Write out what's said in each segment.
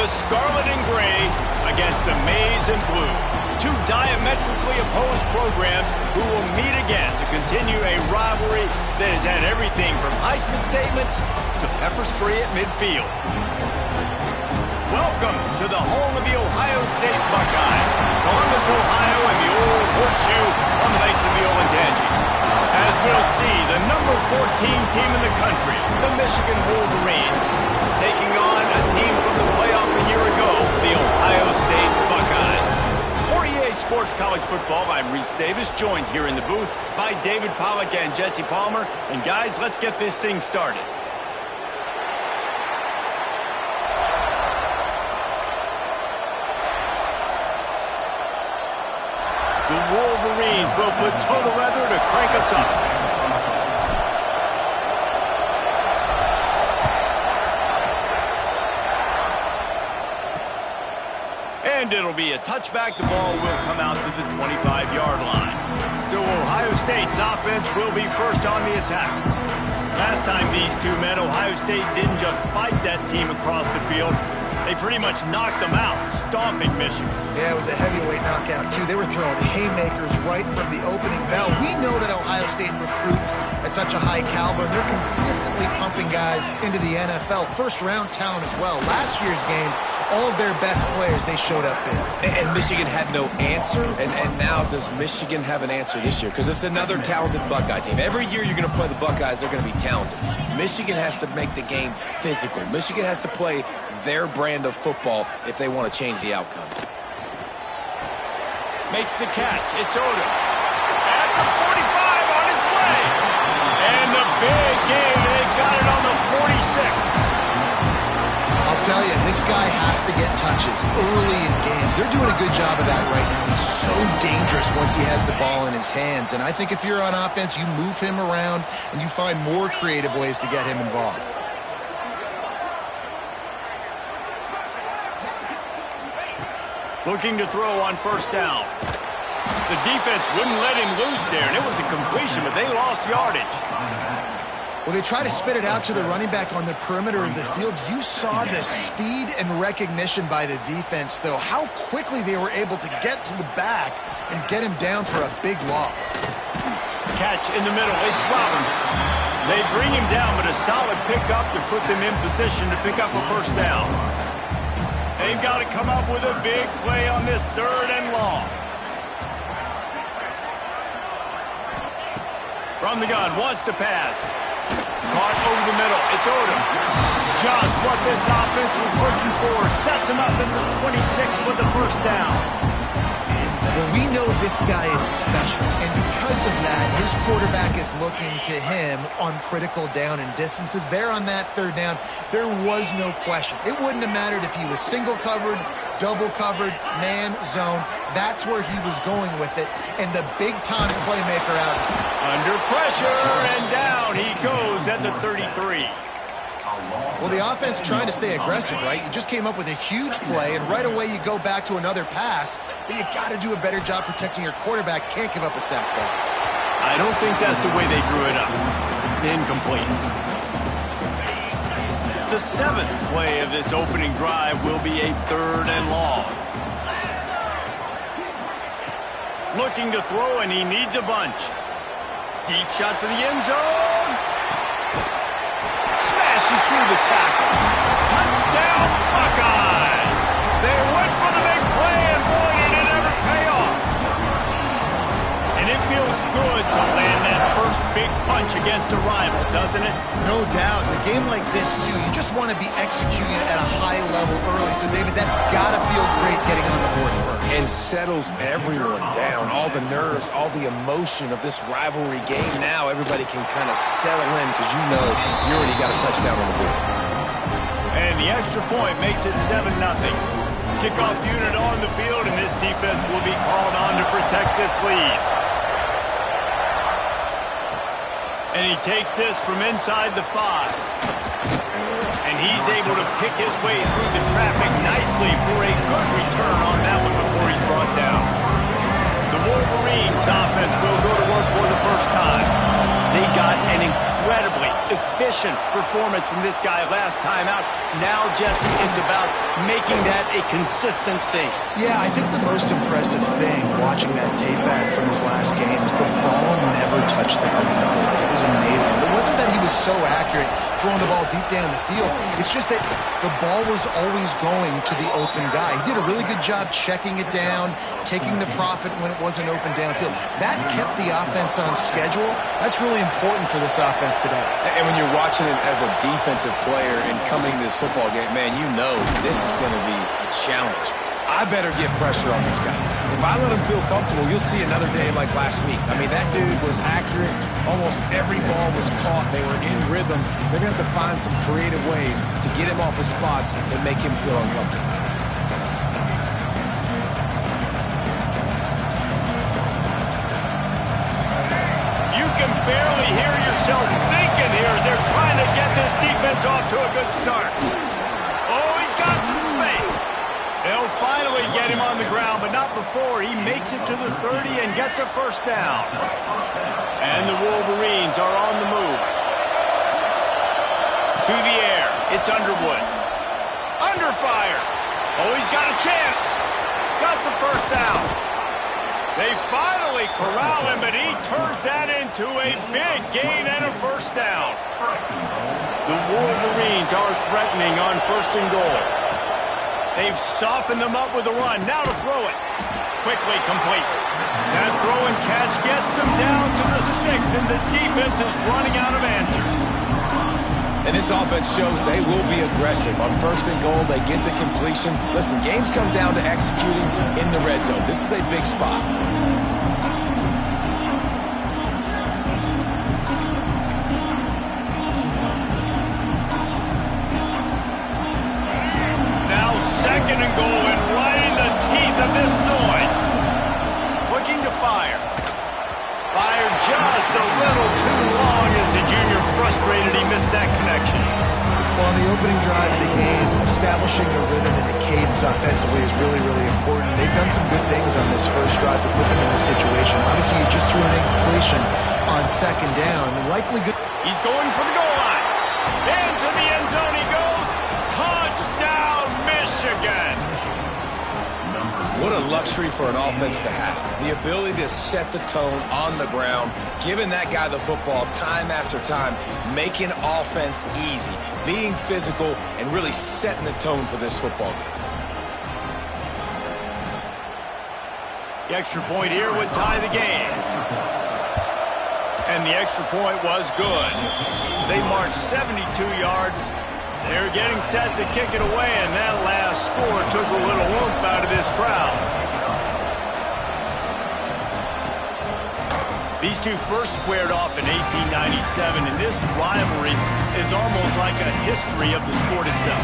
The scarlet and gray against the maize and blue. Two diametrically opposed programs who will meet again to continue a rivalry that has had everything from Heisman statements to pepper spray at midfield. Welcome to the home of the Ohio State Buckeyes, Columbus, Ohio, and the old horseshoe on the banks of the Olentangy. As we'll see, the number 14 team in the country, the Michigan Wolverines, taking on a team from the playoff a year ago, the Ohio State Buckeyes. For EA Sports College Football, I'm Reese Davis, joined here in the booth by David Pollack and Jesse Palmer. And guys, let's get this thing started. The Wolverines will put total leather to crank us up. And it'll be a touchback. The ball will come out to the 25-yard line. So Ohio State's offense will be first on the attack. Last time these two met, Ohio State didn't just fight that team across the field. They pretty much knocked them out, stomping Michigan. Yeah, it was a heavyweight knockout, too. They were throwing haymakers right from the opening bell. We know that Ohio State recruits at such a high caliber, and they're consistently pumping guys into the NFL. First-round talent as well. Last year's game, all of their best players, they showed up big. And Michigan had no answer, and now does Michigan have an answer this year? Because it's another talented Buckeye team. Every year you're going to play the Buckeyes, they're going to be talented. Michigan has to make the game physical. Michigan has to play their brand of football if they want to change the outcome. Makes the catch. It's Odom. At the 45 on his way. And the big game. They've got it on the 46. I'll tell you, this guy has to get touches early in games. They're doing a good job of that right now. He's so dangerous once he has the ball in his hands. And I think if you're on offense, you move him around and you find more creative ways to get him involved. Looking to throw on first down. The defense wouldn't let him loose there, and it was a completion, but they lost yardage. Well, they try to spit it out to the running back on the perimeter of the field. You saw the speed and recognition by the defense, though, how quickly they were able to get to the back and get him down for a big loss. Catch in the middle. It's Robbins. They bring him down, but a solid pickup to put them in position to pick up a first down. They've got to come up with a big play on this third and long. From the gun, wants to pass. Caught over the middle. It's Odom. Just what this offense was looking for. Sets him up in the 26 with the first down. Well, we know this guy is special, and because of that, his quarterback is looking to him on critical down and distances. There on that third down, there was no question. It wouldn't have mattered if he was single covered, double covered, man, zone. That's where he was going with it, and the big-time playmaker out. Under pressure, and down he goes at the 33. Well, the offense trying to stay aggressive, right? You just came up with a huge play, and right away you go back to another pass, but you got to do a better job protecting your quarterback. Can't give up a sack there. I don't think that's the way they drew it up. Incomplete. The seventh play of this opening drive will be a third and long. Looking to throw, and he needs a bunch. Deep shot for the end zone. Smashes through the tackle. Touchdown, Buckeyes! They went for the big play, and boy, did it ever pay off. And it feels good to land that first big punch against a rival, doesn't it? No doubt. In a game like this, too, you just want to be executing at a high level early. So, David, that's got to feel great getting on the board first. And settles everyone down. All the nerves, all the emotion of this rivalry game. Now everybody can kind of settle in because you know you already got a touchdown on the board. And the extra point makes it 7-0. Kickoff unit on the field, and this defense will be called on to protect this lead. And he takes this from inside the 5. And he's able to pick his way through the traffic nicely for a good return on that one before he's brought down. The Wolverines offense will go to work for the first time. They got an incredible incredibly efficient performance from this guy last time out. Now, Jesse, it's about making that a consistent thing. Yeah, I think the most impressive thing watching that tape back from his last game is the ball never touched the ground. It was amazing. It wasn't that he was so accurate throwing the ball deep down the field. It's just that the ball was always going to the open guy. He did a really good job checking it down, taking the profit when it wasn't open downfield. That kept the offense on schedule. That's really important for this offense today. And when you're watching it as a defensive player and coming to this football game, man, you know this is going to be a challenge. I better get pressure on this guy. If I let him feel comfortable, you'll see another day like last week. I mean, that dude was accurate. Almost every ball was caught. They were in rhythm. They're going to have to find some creative ways to get him off his spots and make him feel uncomfortable. You can barely hear yourself thinking here as they're trying to get this defense off to a good start. Oh, he's got some space. They'll finally get him on the ground, but not before he makes it to the 30 and gets a first down. And the Wolverines are on the move. To the air. It's Underwood. Under fire. Oh, he's got a chance. Got the first down. They finally corral him, but he turns that into a big gain and a first down. The Wolverines are threatening on first and goal. They've softened them up with a run. Now to throw it. Quickly complete. That throw and catch gets them down to the 6, and the defense is running out of answers. And this offense shows they will be aggressive. On first and goal, they get to completion. Listen, games come down to executing in the red zone. This is a big spot. Second and goal, and right in the teeth of this noise. Looking to fire. Fired just a little too long as the junior frustrated he missed that connection. Well, on the opening drive of the game, establishing a rhythm and a cadence offensively is really, really important. They've done some good things on this first drive to put them in this situation. Obviously, you just threw an incompletion on second down. Likely good. He's going for the goal line. Into the end zone he goes. Touchdown, Michigan. What a luxury for an offense to have. The ability to set the tone on the ground, giving that guy the football time after time, making offense easy, being physical, and really setting the tone for this football game. The extra point here would tie the game. And the extra point was good. They marched 72 yards. They're getting set to kick it away, and that last score took a little oomph out of this crowd. These two first squared off in 1897, and this rivalry is almost like a history of the sport itself.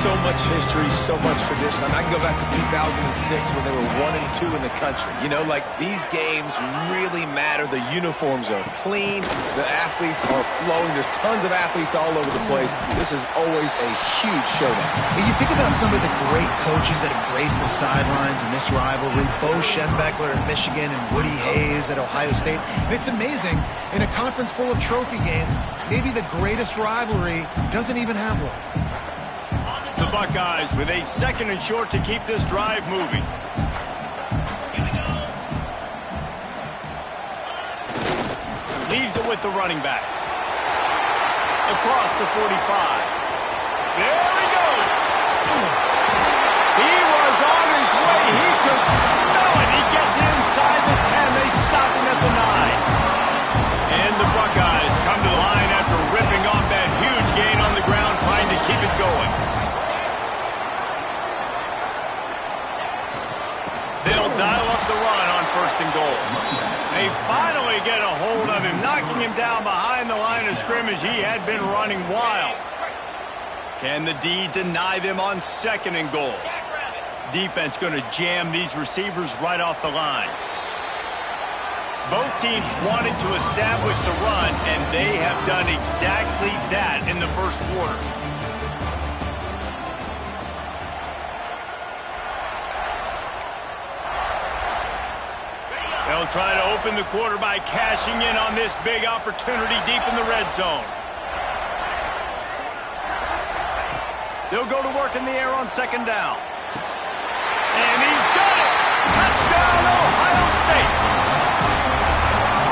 So much history, so much tradition. I mean, I can go back to 2006 when they were 1 and 2 in the country. You know, like, these games really matter. The uniforms are clean. The athletes are flowing. There's tons of athletes all over the place. This is always a huge showdown. And you think about some of the great coaches that have graced the sidelines in this rivalry. Bo Schembechler at Michigan and Woody Hayes at Ohio State. And it's amazing, in a conference full of trophy games, maybe the greatest rivalry doesn't even have one. The Buckeyes with a second and short to keep this drive moving. Leaves it with the running back. Across the 45. There he goes. He was on his way. He could smell it. He gets inside the 10. They stop him at the 9. And the Buckeyes come to the line after ripping off that huge gain on the ground, trying to keep it going. They'll dial up the run on first and goal. They finally get a hold of him, knocking him down behind the line of scrimmage. He had been running wild. Can the D deny them on second and goal? Defense going to jam these receivers right off the line. Both teams wanted to establish the run, and they have done exactly that in the first quarter. They'll try to open the quarter by cashing in on this big opportunity deep in the red zone. They'll go to work in the air on second down. And he's got it! Touchdown, Ohio State!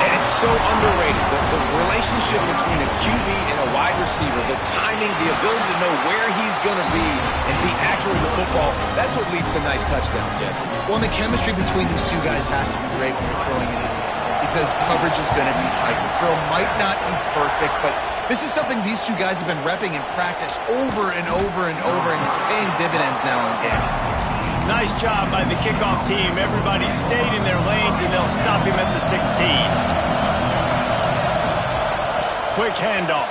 And it's so underrated. The relationship between a QB and a wide receiver, the timing, the ability to know where he's going to be and be accurate with the football, that's what leads to nice touchdowns, Jesse. Well, and the chemistry between these two guys has to be great when you're throwing into the end zone because coverage is going to be tight. The throw might not be perfect, but this is something these two guys have been repping in practice over and over and over, and it's paying dividends now in game. Nice job by the kickoff team. Everybody stayed in their lanes, and they'll stop him at the 16. Quick handoff.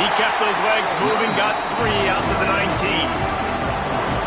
He kept those legs moving, got 3 out to the 19.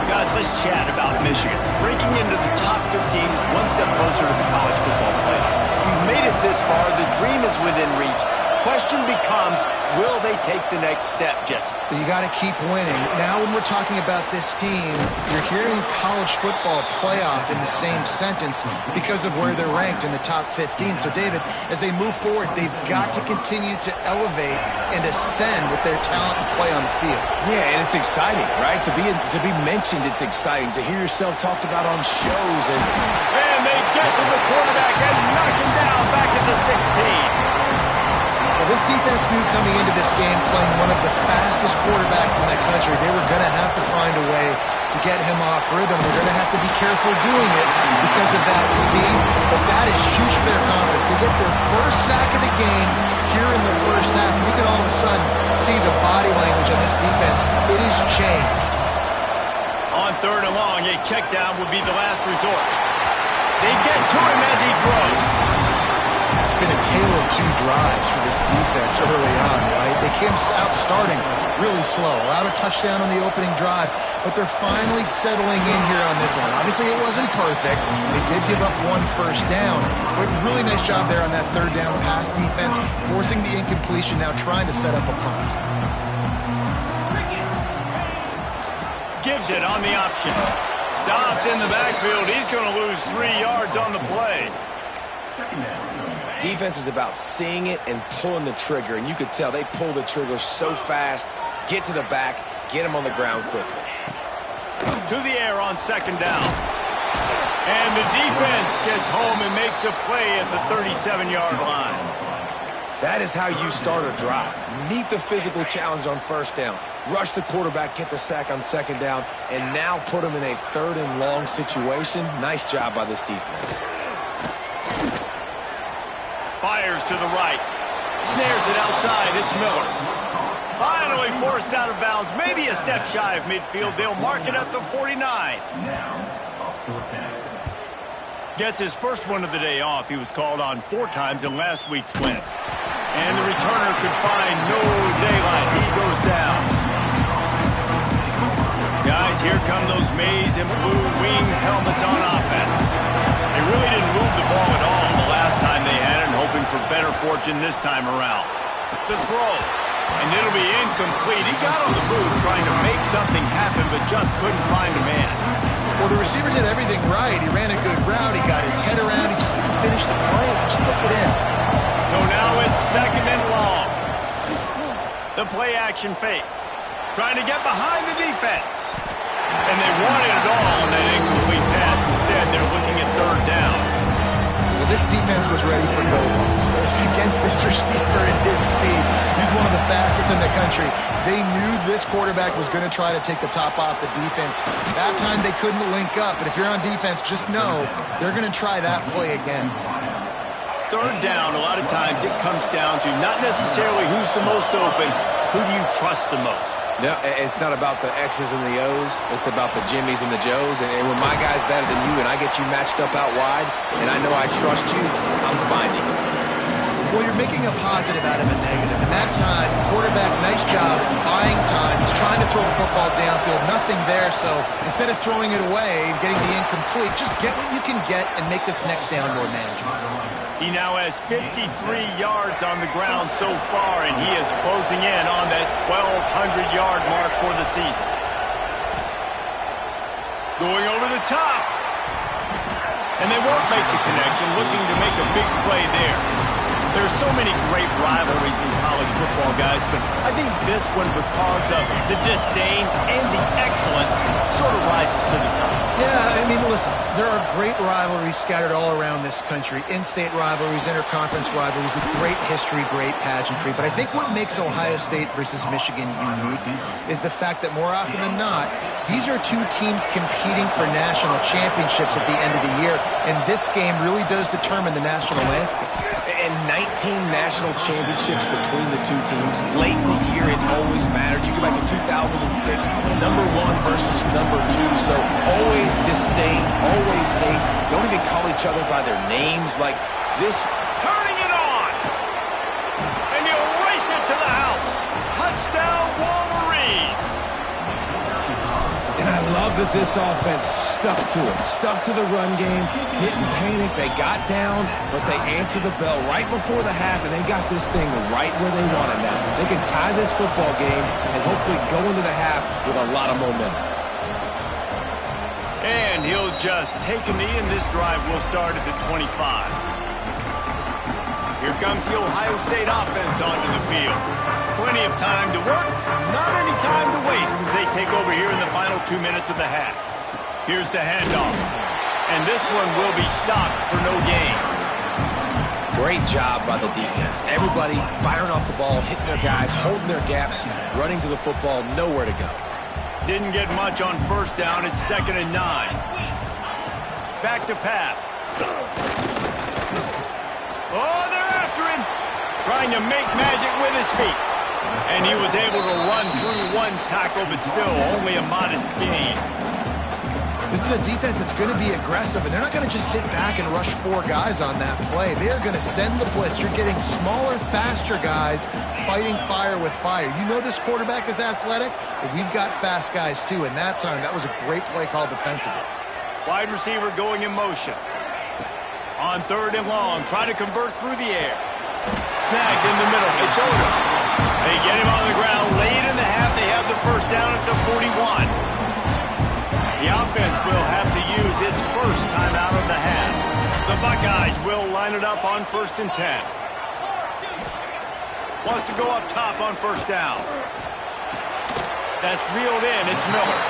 Guys, let's chat about Michigan. Breaking into the top 15 is one step closer to the college football playoff. We've made it this far. The dream is within reach. Question becomes, will they take the next step, Jesse? But you got to keep winning. Now when we're talking about this team, you're hearing college football playoff in the same sentence because of where they're ranked in the top 15. So, David, as they move forward, they've got to continue to elevate and ascend with their talent and play on the field. Yeah, and it's exciting, right? To be mentioned, it's exciting. To hear yourself talked about on shows. And they get to the quarterback and knock him down back at the 16. Well, this defense knew coming into this game playing one of the fastest quarterbacks in that country, they were going to have to find a way to get him off rhythm. They're going to have to be careful doing it because of that speed, but that is huge for their confidence. They get their first sack of the game here in the first half, and you can all of a sudden see the body language on this defense. It has changed. On third and long, a check down would be the last resort. They get to him as he throws. It's been a tale of 2 drives for this defense early on, right? They came out starting really slow, allowed a touchdown on the opening drive, but they're finally settling in here on this one. Obviously, it wasn't perfect. They did give up 1 first down, but really nice job there on that third down pass defense, forcing the incompletion, now trying to set up a punt. Gives it on the option. Stopped in the backfield. He's going to lose 3 yards on the play. Defense is about seeing it and pulling the trigger, and you could tell they pull the trigger so fast, get to the back, get him on the ground quickly. To the air on second down. And the defense gets home and makes a play at the 37-yard line. That is how you start a drive. Meet the physical challenge on first down. Rush the quarterback, get the sack on second down, and now put him in a third and long situation. Nice job by this defense. Fires to the right. Snares it outside. It's Miller. Finally forced out of bounds. Maybe a step shy of midfield. They'll mark it at the 49. Gets his first one of the day off. He was called on 4 times in last week's win. And the returner could find no daylight. He goes down. Guys, here come those maize and blue winged helmets on offense. They really didn't move the ball at all the last time they had it, hoping for better fortune this time around. The throw, and it'll be incomplete. He got on the move trying to make something happen, but just couldn't find a man. Well, the receiver did everything right. He ran a good route. He got his head around. He just didn't finish the play. Just look at him. So now it's second and long. The play action fake. Trying to get behind the defense. And they wanted it all on that incomplete pass. Instead, they're looking at third down. Well, this defense was ready for go balls. Against this receiver at his speed. He's one of the fastest in the country. They knew this quarterback was going to try to take the top off the defense. That time they couldn't link up. But if you're on defense, just know they're going to try that play again. Third down, a lot of times it comes down to not necessarily who's the most open, who do you trust the most? No, it's not about the X's and the O's. It's about the Jimmies and the Joes. And when my guy's better than you and I get you matched up out wide and I know I trust you, I'm finding you. Well, you're making a positive out of a negative. And that time, quarterback, nice job buying time. He's trying to throw the football downfield. Nothing there, so instead of throwing it away and getting the incomplete, just get what you can get and make this next down more manageable. He now has 53 yards on the ground so far, and he is closing in on that 1,200-yard mark for the season. Going over the top. And they won't make the connection, looking to make a big play there. There's so many great rivalries in college football, guys, but I think this one, because of the disdain and the excellence, sort of rises to the top. Yeah, I mean, listen, there are great rivalries scattered all around this country. In-state rivalries, interconference rivalries, with great history, great pageantry. But I think what makes Ohio State versus Michigan unique is the fact that more often than not, these are two teams competing for national championships at the end of the year, and this game really does determine the national landscape. And 19 national championships between the two teams. Late in the year, it always mattered. You go back to 2006, number 1 versus number 2. So always disdain, always hate. Don't even call each other by their names like this. Turning it on! And he'll race it to the house. Touchdown, Wolverines! And I love that this offense stuck to it, stuck to the run game, didn't panic. They got down, but they answered the bell right before the half, and they got this thing right where they want it now. They can tie this football game and hopefully go into the half with a lot of momentum. And he'll just take a knee, and this drive will start at the 25. Here comes the Ohio State offense onto the field. Plenty of time to work, not any time to waste as they take over here in the final 2 minutes of the half. Here's the handoff, and this one will be stopped for no gain. Great job by the defense. Everybody firing off the ball, hitting their guys, holding their gaps, running to the football, nowhere to go. Didn't get much on first down. It's 2nd and 9. Back to pass. Oh, they're after him. Trying to make magic with his feet. And he was able to run through one tackle, but still only a modest gain. This is a defense that's going to be aggressive, and they're not going to just sit back and rush 4 guys on that play. They are going to send the blitz. You're getting smaller, faster guys fighting fire with fire. You know this quarterback is athletic, but we've got fast guys too, and that time, that was a great play call defensively. Wide receiver going in motion. On 3rd and long, try to convert through the air. Snagged in the middle. It's Odom. They get him on the ground. Late in the half, they have the first down at the 41. The offense will have to use its first time out of the half. The Buckeyes will line it up on 1st and 10. Wants to go up top on 1st down. That's reeled in. It's Miller.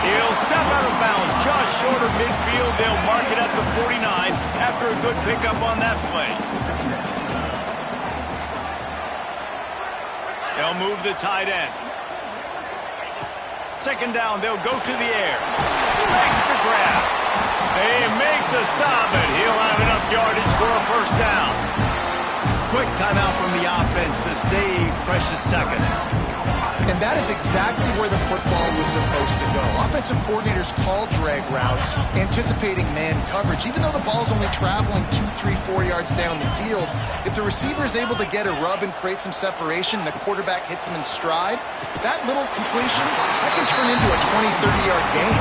He'll step out of bounds just short of midfield. They'll mark it at the 49 after a good pickup on that play. They'll move the tight end. 2nd down, they'll go to the air. Extra grab. They make the stop, and he'll have enough yardage for a 1st down. Quick timeout from the offense to save precious seconds. And that is exactly where the football was supposed to go. Offensive coordinators call drag routes, anticipating man coverage. Even though the ball's only traveling 2, 3, 4 yards down the field, if the receiver is able to get a rub and create some separation and the quarterback hits him in stride, that little completion, that can turn into a 20, 30-yard gain.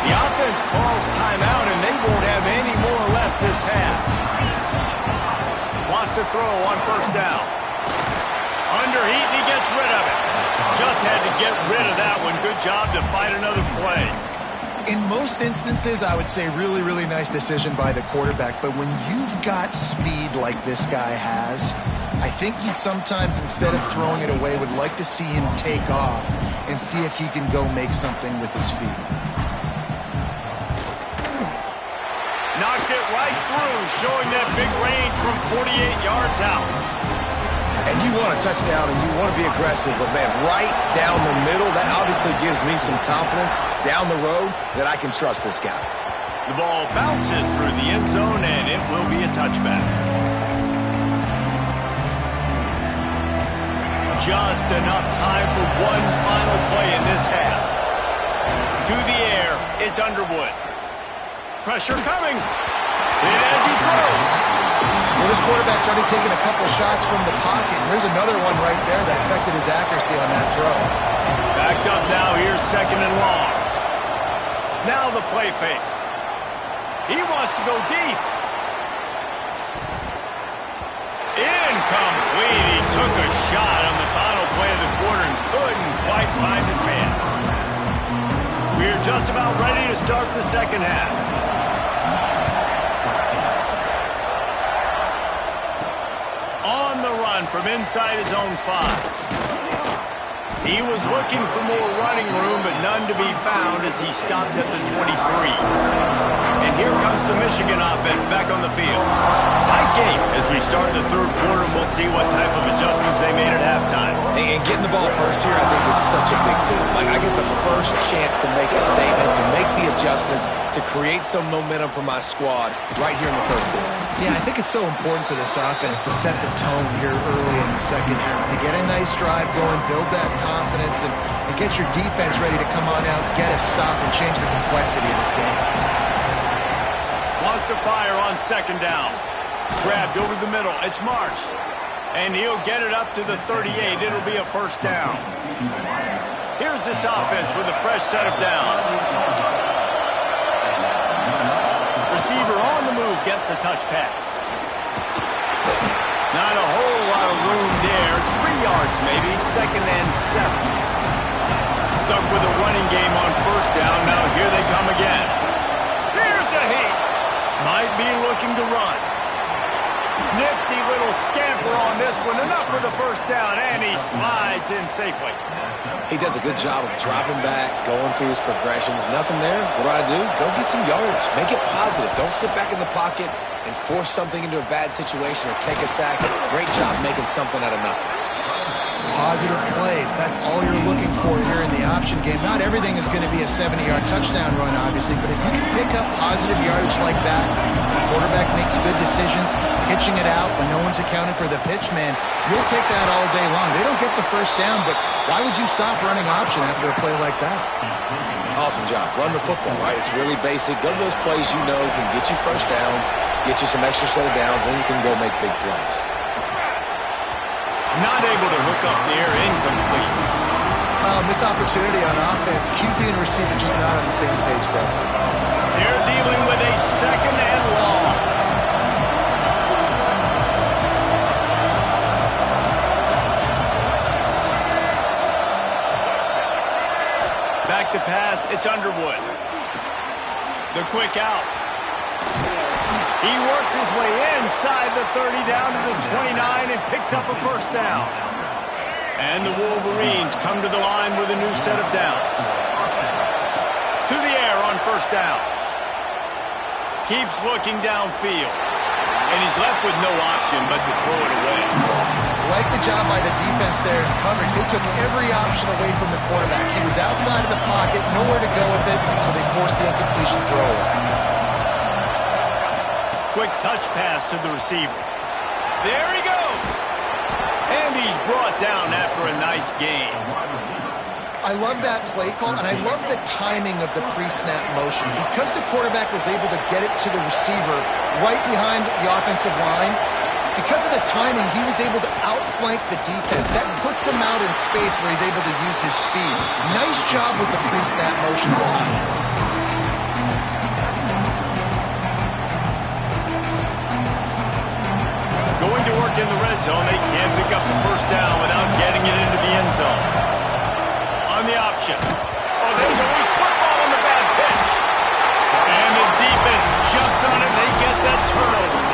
The offense calls timeout, and they won't have any more left this half. Wants to throw on 1st down. Under heat, and he gets rid of it. Just had to get rid of that one. Good job to fight another play. In most instances, I would say really, really nice decision by the quarterback. But when you've got speed like this guy has, I think you'd sometimes, instead of throwing it away, would like to see him take off and see if he can go make something with his feet. Knocked it right through, showing that big range from 48 yards out. And you want a touchdown and you want to be aggressive, but man, right down the middle, that obviously gives me some confidence down the road that I can trust this guy. The ball bounces through the end zone, and it will be a touchback. Just enough time for one final play in this half. To the air, it's Underwood. Pressure coming. Hit as he throws. Well, this quarterback's already taken a couple shots from the pocket, and there's another one right there that affected his accuracy on that throw. Backed up now, here's 2nd and long. Now the play fake. He wants to go deep. Incomplete. He took a shot on the final play of the quarter and couldn't quite find his man. We're just about ready to start the 2nd half. from inside his own 5. He was looking for more running room, but none to be found as he stopped at the 23. And here comes the Michigan offense back on the field. Tight game as we start the third quarter, and we'll see what type of adjustments they made at halftime. And getting the ball first here, I think, is such a big deal. Like, I get the first chance to make a statement, to make the adjustments, to create some momentum for my squad right here in the third quarter. Yeah, I think it's so important for this offense to set the tone here early in the second half, to get a nice drive going, build that confidence, and get your defense ready to come on out, get a stop, and change the complexity of this game. Wants to fire on second down. Grabbed over the middle. It's Marsh. And he'll get it up to the 38. It'll be a first down. Here's this offense with a fresh set of downs. Receiver on the move gets the touch pass. Not a whole lot of room there. 3 yards maybe. Second and 7. Stuck with a running game on first down. Now here they come again. Here's a heat. Might be looking to run. Nifty little scamper on this one. Enough for the first down, and he slides in safely. He does a good job of dropping back, going through his progressions. Nothing there. What do? Go get some yards. Make it positive. Don't sit back in the pocket and force something into a bad situation or take a sack. Great job making something out of nothing. Positive plays. That's all you're looking for here in the option game. Not everything is going to be a 70-yard touchdown run, obviously, but if you can pick up positive yardage like that, the quarterback makes good decisions, pitching it out when no one's accounting for the pitch, man, you'll take that all day long. They don't get the first down, but why would you stop running option after a play like that? Awesome job. Run the football, right? It's really basic. Go to those plays you know can get you first downs, get you some extra set of downs, then you can go make big plays. Not able to hook up there, incomplete. Missed opportunity on offense. QB and receiver just not on the same page there. They're dealing with a second and long. Back to pass, it's Underwood. The quick out. He works his way inside the 30 down to the 29 and picks up a first down. And the Wolverines come to the line with a new set of downs. To the air on first down. Keeps looking downfield. And he's left with no option but to throw it away. Like the job by the defense there in coverage. They took every option away from the quarterback. He was outside of the pocket, nowhere to go with it, so they forced the incompletion throw. Quick touch pass to the receiver. There he goes. And he's brought down after a nice gain. I love that play call, and I love the timing of the pre-snap motion. Because the quarterback was able to get it to the receiver right behind the offensive line, because of the timing, he was able to outflank the defense. That puts him out in space where he's able to use his speed. Nice job with the pre-snap motion and timing. Going to work in the red zone, they can't pick up the first down without getting it into the end zone. On the option. Oh, there's a loose football on the bad pitch. And the defense jumps on it, they get that turnover.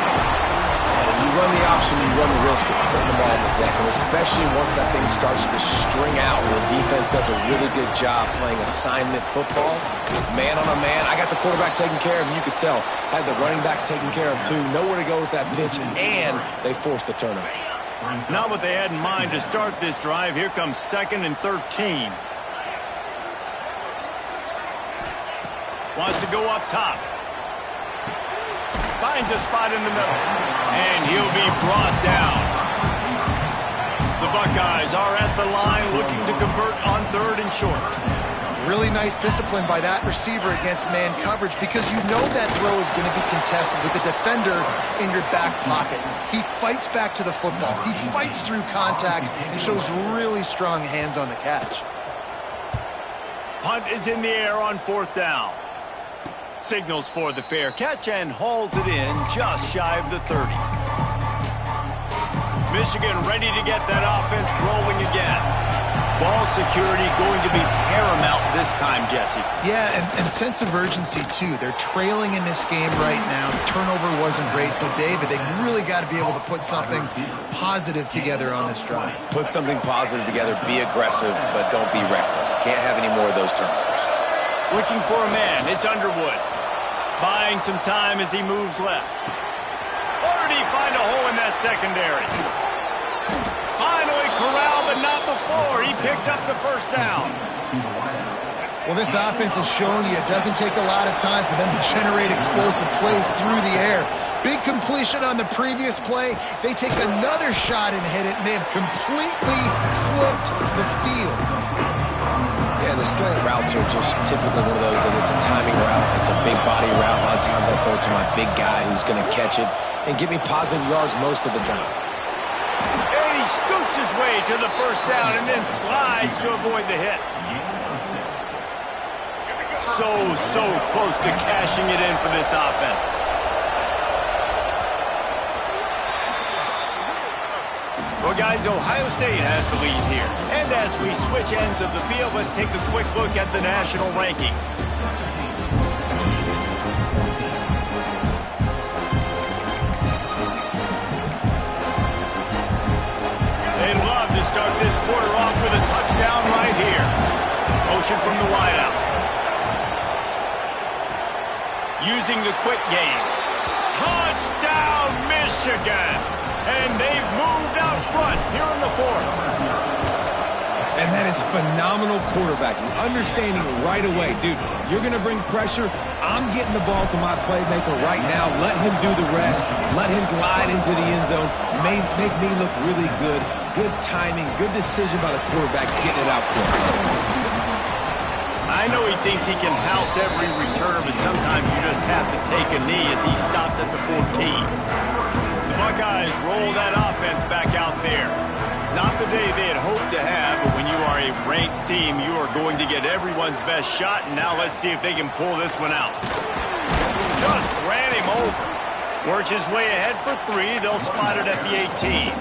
When you run the option, you run the risk of putting the ball on the deck, and especially once that thing starts to string out, the defense does a really good job playing assignment football. Man on a man, I got the quarterback taken care of, and you could tell, had the running back taken care of too, nowhere to go with that pitch, and they forced the turnover. Not what they had in mind to start this drive. Here comes 2nd and 13. Wants to go up top. Finds a spot in the middle. And he'll be brought down. The Buckeyes are at the line looking to convert on 3rd and short. Really nice discipline by that receiver against man coverage, because you know that throw is going to be contested with a defender in your back pocket. He fights back to the football. He fights through contact and shows really strong hands on the catch. Punt is in the air on 4th down. Signals for the fair catch and hauls it in just shy of the 30. Michigan ready to get that offense rolling again. Ball security going to be paramount this time, Jesse. Yeah, and sense of urgency, too. They're trailing in this game right now. The turnover wasn't great, so, David, they really got to be able to put something positive together on this drive. Put something positive together, be aggressive, but don't be reckless. Can't have any more of those turnovers. Looking for a man, it's Underwood. Buying some time as he moves left. Or did he find a hole in that secondary? Finally corralled, but not before. He picks up the first down. Well, this offense has shown you it doesn't take a lot of time for them to generate explosive plays through the air. Big completion on the previous play. They take another shot and hit it, and they have completely flipped the field. Yeah, the slant routes are just typically one of those that it's a timing route. It's a big body route. A lot of times I throw it to my big guy who's going to catch it and give me positive yards most of the time. And he scoots his way to the first down and then slides to avoid the hit. So close to cashing it in for this offense. Well, guys, Ohio State has the lead here. And as we switch ends of the field, let's take a quick look at the national rankings. They'd love to start this quarter off with a touchdown right here. Motion from the wideout. Using the quick game. Touchdown, Michigan! And they've moved out front here in the fourth. And that is phenomenal quarterbacking. Understanding right away, dude, you're going to bring pressure. I'm getting the ball to my playmaker right now. Let him do the rest. Let him glide into the end zone. Make me look really good. Good timing. Good decision by the quarterback getting it out quick. I know he thinks he can house every returner, but sometimes you just have to take a knee as he stopped at the 14. The Buckeyes roll that offense back out there. Not the day they had hoped to have, but when you are a ranked team, you are going to get everyone's best shot, and now let's see if they can pull this one out. Just ran him over. Works his way ahead for 3. They'll spot it at the 18.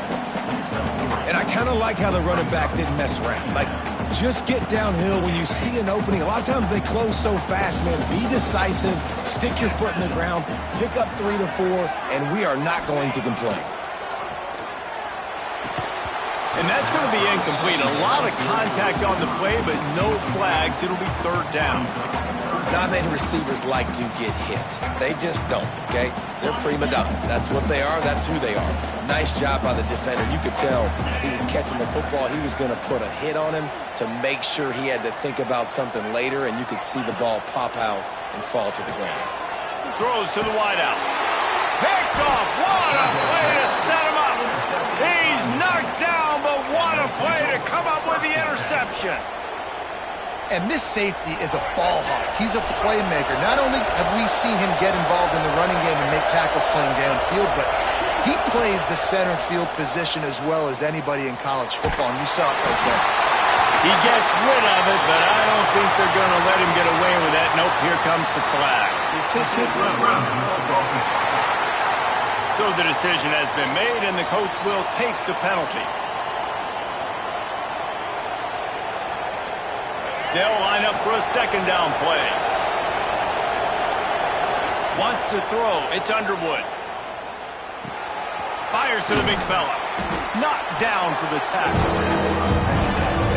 And I kind of like how the running back didn't mess around. Like, just get downhill when you see an opening. A lot of times they close so fast, man. Be decisive. Stick your foot in the ground. Pick up 3 to 4, and we are not going to complain. And that's going to be incomplete. A lot of contact on the play, but no flags. It'll be third down. Not many receivers like to get hit. They just don't, okay? They're prima donnas. That's what they are. That's who they are. Nice job by the defender. You could tell he was catching the football. He was going to put a hit on him to make sure he had to think about something later, and you could see the ball pop out and fall to the ground. Throws to the wideout. Picked off. What a play to set him up. He's knocked down, but what a play to come up with the interception. And this safety is a ball hawk. He's a playmaker. Not only have we seen him get involved in the running game and make tackles playing downfield, but he plays the center field position as well as anybody in college football, and you saw it right there. He gets rid of it, but I don't think they're going to let him get away with that. Nope, here comes the flag. So the decision has been made, and the coach will take the penalty. They'll line up for a second down play. Wants to throw. It's Underwood. Fires to the big fella. Knocked down for the tackle.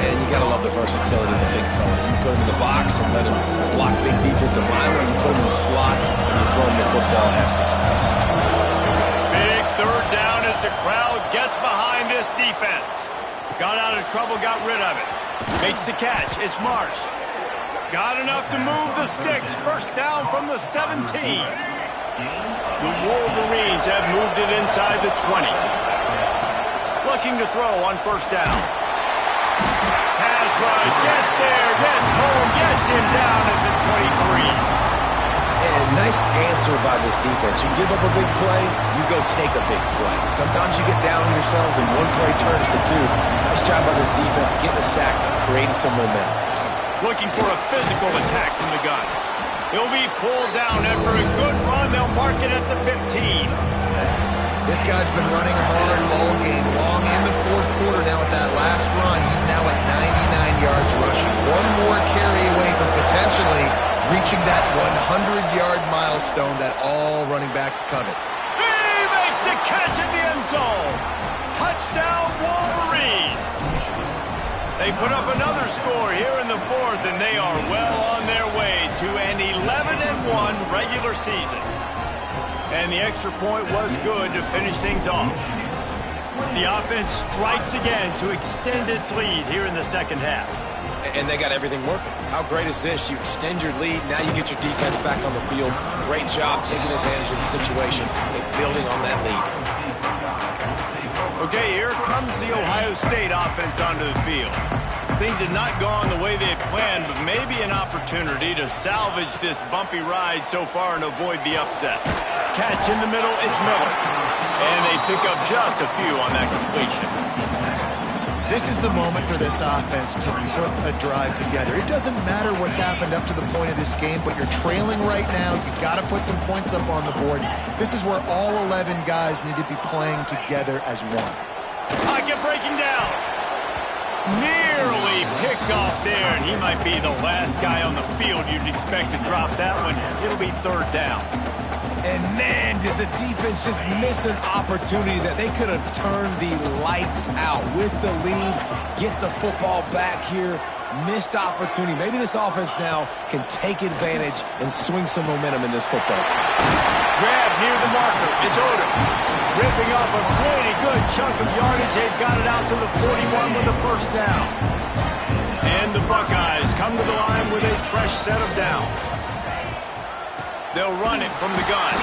And you got to love the versatility of the big fella. You put him in the box and let him block big defensive linemen, or you put him in the slot and you throw him the football and have success. Big third down as the crowd gets behind this defense. Got out of trouble, got rid of it. Makes the catch. It's Marsh. Got enough to move the sticks. First down from the 17. The Wolverines have moved it inside the 20. Looking to throw on first down. Pass rush. Gets there. Gets home. Gets him down at the 23. And nice answer by this defense. You give up a big play, you go take a big play. Sometimes you get down on yourselves and one play turns to 2. Nice job by this defense getting a sack, creating some momentum. Looking for a physical attack from the gun. He'll be pulled down after a good run. They'll mark it at the 15. This guy's been running hard all game long in the fourth quarter. Now with that last run, he's now at 99 yards rushing. One more carry away from potentially reaching that 100-yard milestone that all running backs covet. He makes the catch in the end zone. Touchdown, Wolverines. They put up another score here in the fourth, and they are well on their way to an 11-1 regular season. And the extra point was good to finish things off. The offense strikes again to extend its lead here in the second half. And they got everything working. How great is this? You extend your lead, now you get your defense back on the field. Great job taking advantage of the situation and building on that lead. Okay, here comes the Ohio State offense onto the field. Things had not gone the way they had planned, but maybe an opportunity to salvage this bumpy ride so far and avoid the upset. Catch in the middle, it's Miller. And they pick up just a few on that completion. This is the moment for this offense to put a drive together. It doesn't matter what's happened up to the point of this game, but you're trailing right now. You've got to put some points up on the board. This is where all 11 guys need to be playing together as one. Pocket breaking down. Nearly picked off there, and he might be the last guy on the field you'd expect to drop that one. It'll be third down. And man, did the defense just miss an opportunity that they could have turned the lights out with the lead, get the football back here. Missed opportunity. Maybe this offense now can take advantage and swing some momentum in this football game. Grab near the marker. It's Odom. Ripping off a pretty good chunk of yardage. They've got it out to the 41 with the first down. And the Buckeyes come to the line with a fresh set of downs. They'll run it from the gun.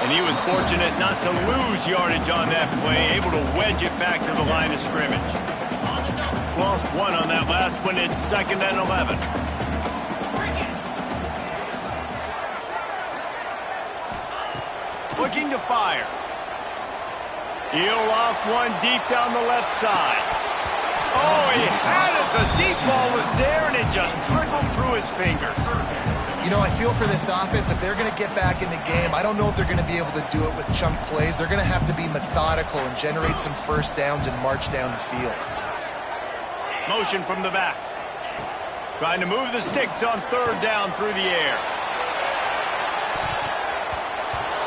And he was fortunate not to lose yardage on that play, able to wedge it back to the line of scrimmage. Lost one on that last one. It's 2nd and 11. Looking to fire. He'll off one deep down the left side. Oh, he had it. The deep ball was there, and it just trickled through his fingers. You know, I feel for this offense, if they're going to get back in the game, I don't know if they're going to be able to do it with chunk plays. They're going to have to be methodical and generate some first downs and march down the field. Motion from the back. Trying to move the sticks on third down through the air.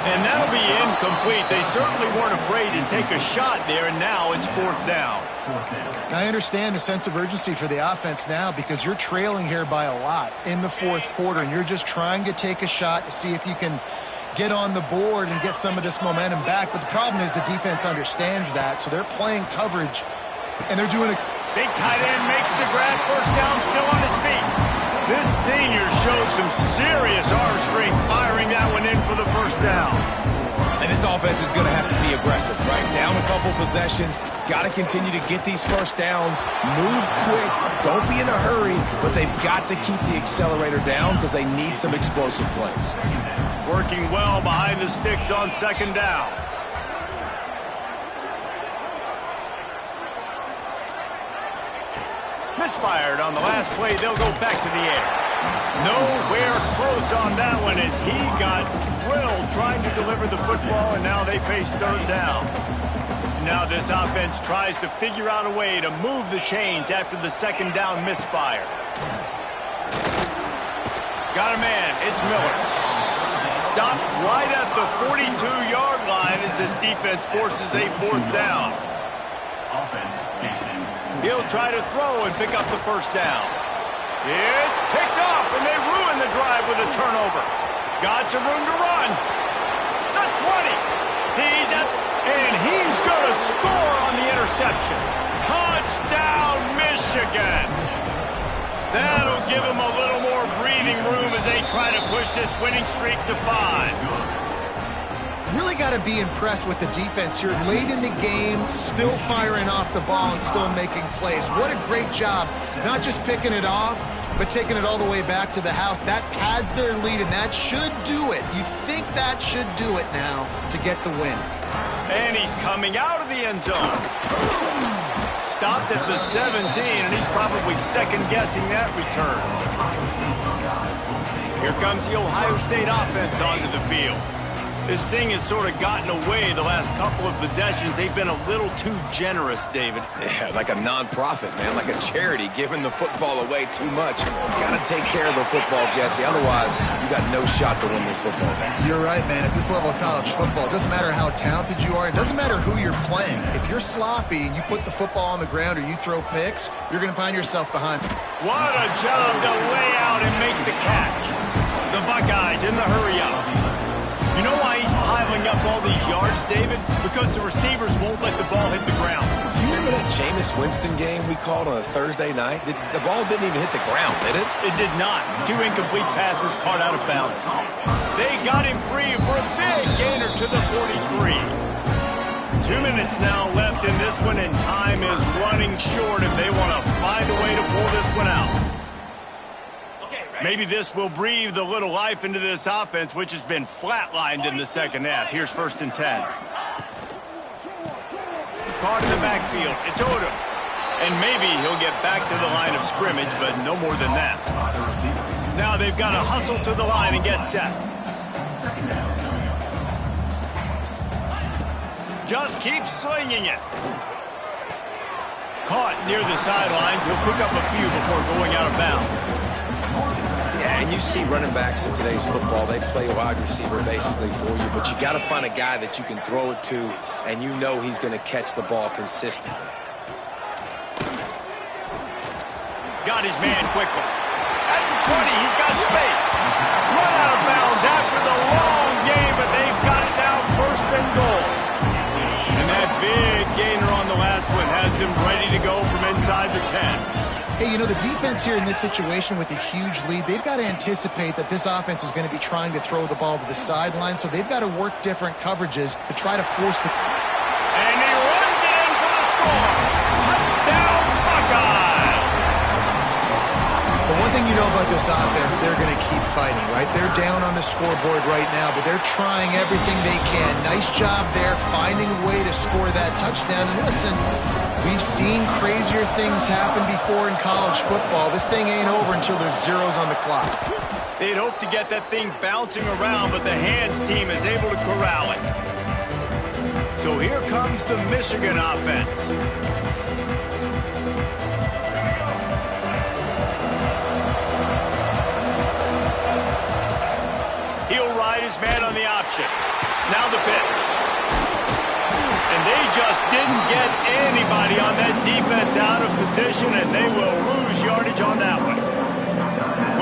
And that'll be incomplete. They certainly weren't afraid to take a shot there, and now it's fourth down. I understand the sense of urgency for the offense now because you're trailing here by a lot in the fourth quarter, and you're just trying to take a shot to see if you can get on the board and get some of this momentum back. But the problem is the defense understands that, so they're playing coverage, and they're doing a... Big tight end makes the grab, first down, still on his feet. This senior showed some serious arm strength firing that one in for the first down. And this offense is going to have to be aggressive, right? Down a couple possessions, got to continue to get these first downs, move quick, don't be in a hurry, but they've got to keep the accelerator down because they need some explosive plays. Working well behind the sticks on second down. Misfired on the last play. They'll go back to the air. Nowhere close on that one as he got drilled trying to deliver the football, and now they face third down. Now this offense tries to figure out a way to move the chains after the second down misfire. Got a man. It's Miller. Stopped right at the 42-yard line as this defense forces a fourth down. He'll try to throw and pick up the first down. It's picked off, and they ruin the drive with a turnover. Got some room to run. The 20. And he's going to score on the interception. Touchdown, Michigan. That'll give them a little more breathing room as they try to push this winning streak to 5. Really got to be impressed with the defense here. Late in the game, still firing off the ball and still making plays. What a great job. Not just picking it off, but taking it all the way back to the house. That pads their lead, and that should do it. You think that should do it now to get the win. And he's coming out of the end zone. Stopped at the 17, and he's probably second-guessing that return. Here comes the Ohio State offense onto the field. This thing has sort of gotten away the last couple of possessions. They've been a little too generous, David. Yeah, like a non-profit, man, like a charity, giving the football away too much. You got to take care of the football, Jesse. Otherwise, you got no shot to win this football game. You're right, man. At this level of college football, it doesn't matter how talented you are. It doesn't matter who you're playing. If you're sloppy and you put the football on the ground or you throw picks, you're going to find yourself behind. What a job to lay out and make the catch. The Buckeyes in the hurry-up. You know why he's piling up all these yards, David? Because the receivers won't let the ball hit the ground. You remember that Jameis Winston game we called on a Thursday night? The ball didn't even hit the ground, did it? It did not. 2 incomplete passes caught out of bounds. They got him free for a big gainer to the 43. 2 minutes now left in this one, and time is running short if they want to find a way to pull this one out. Maybe this will breathe a little life into this offense, which has been flatlined in the second half. Here's 1st and 10. Caught in the backfield. It's Odom. And maybe he'll get back to the line of scrimmage, but no more than that. Now they've got to hustle to the line and get set. Just keep slinging it. Caught near the sidelines. He'll pick up a few before going out of bounds. Yeah, and you see running backs in today's football, they play wide receiver basically for you, but you got to find a guy that you can throw it to, and you know he's going to catch the ball consistently. Got his man quickly. At the 20, he's got space. Run out of bounds after the long game, but they've got it now 1st and goal. And that big gainer on the last one has them ready to go from inside the 10. Hey, you know, the defense here in this situation with a huge lead, they've got to anticipate that this offense is going to be trying to throw the ball to the sideline, so they've got to work different coverages to try to force the... And he runs it in for the score. Touchdown, Buckeyes! The one thing you know about this offense, they're going to keep fighting, right? They're down on the scoreboard right now, but they're trying everything they can. Nice job there, finding a way to score that touchdown. And listen, we've seen crazier things happen before in college football. This thing ain't over until there's zeros on the clock. They'd hope to get that thing bouncing around, but the hands team is able to corral it. So here comes the Michigan offense. He'll ride his man on the option. Now the pitch. And they just didn't get anybody on that defense out of position, and they will lose yardage on that one.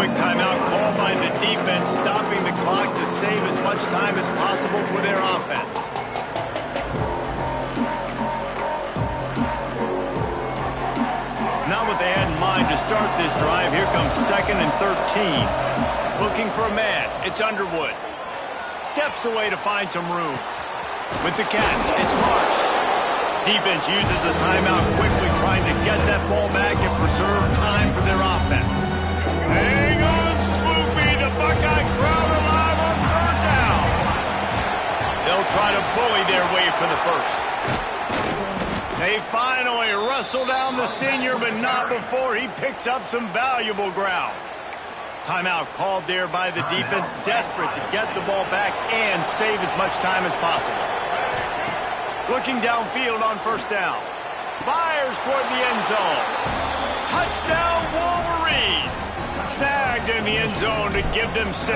Quick timeout call by the defense, stopping the clock to save as much time as possible for their offense. Not what they had in mind to start this drive. Here comes 2nd and 13. Looking for a man. It's Underwood. Steps away to find some room. With the catch, it's Marsh. Defense uses a timeout quickly, trying to get that ball back and preserve time for their offense. Hang on, Swoopy. The Buckeye crowd alive on 3rd down. They'll try to bully their way for the 1st. They finally wrestle down the senior, but not before he picks up some valuable ground. Timeout called there by the defense, desperate to get the ball back and save as much time as possible. Looking downfield on 1st down. Fires toward the end zone. Touchdown, Wolverines! Snagged in the end zone to give them 6.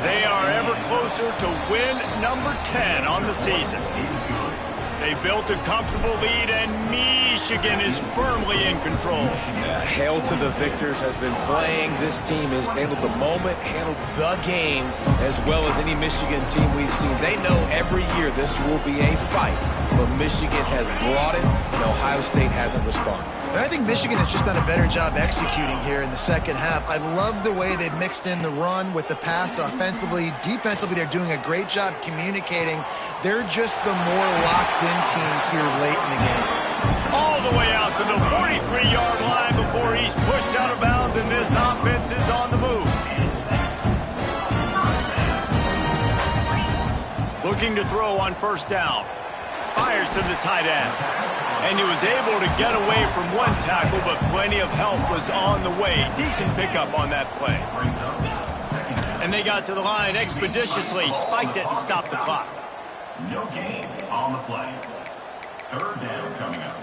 They are ever closer to win number 10 on the season. They built a comfortable lead, and Michigan is firmly in control. Hail to the victors has been playing. This team has handled the moment, handled the game as well as any Michigan team we've seen. They know every year this will be a fight, but Michigan has brought it, and Ohio State hasn't responded. And I think Michigan has just done a better job executing here in the second half. I love the way they've mixed in the run with the pass offensively. Defensively, they're doing a great job communicating. They're just the more locked-in team here late in the game. All the way out to the 43-yard line before he's pushed out of bounds, and this offense is on the move. Looking to throw on 1st down. Fires to the tight end. And he was able to get away from one tackle, but plenty of help was on the way. Decent pickup on that play. And they got to the line expeditiously, spiked it, and stopped the clock. No gain on the play. Third down coming up.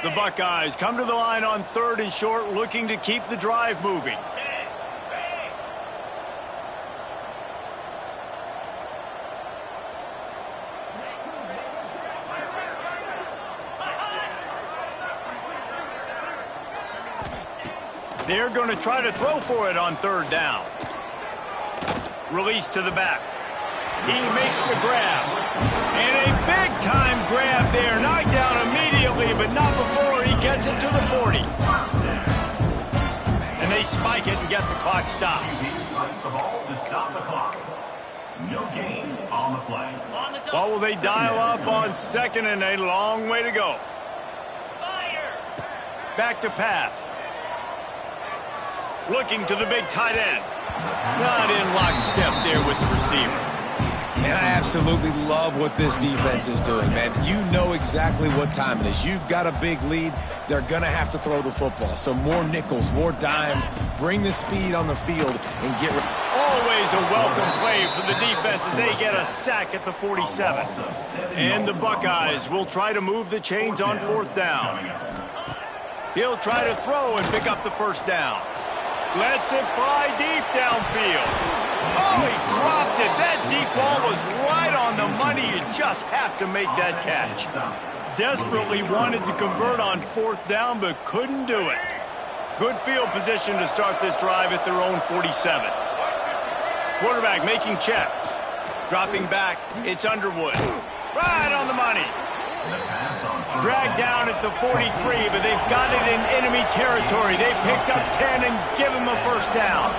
The Buckeyes come to the line on 3rd and short, looking to keep the drive moving. They're going to try to throw for it on 3rd down. Release to the back. He makes the grab. And a big-time grab there. Knocked down immediately, but not before he gets it to the 40. And they spike it and get the clock stopped. He strikes the ball to stop the clock. No gain on the play. What will they dial up on 2nd and a long way to go? Back to pass. Looking to the big tight end. Not in lockstep there with the receiver. And I absolutely love what this defense is doing, man. You know exactly what time it is. You've got a big lead. They're going to have to throw the football. So more nickels, more dimes. Bring the speed on the field and get rid. Always a welcome play for the defense as they get a sack at the 47. And the Buckeyes will try to move the chains on 4th down. He'll try to throw and pick up the 1st down. Lets it fly deep downfield. Oh, he dropped it. That deep ball was right on the money. You just have to make that catch. Desperately wanted to convert on 4th down, but couldn't do it. Good field position to start this drive at their own 47. Quarterback making checks. Dropping back, it's Underwood. Right on the money. Dragged down at the 43, but they've got it in enemy territory. They picked up 10 and give him a 1st down.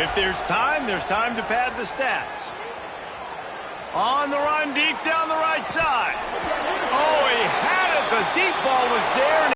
If there's time to pad the stats. On the run, deep down the right side. Oh, he had it. The deep ball was there.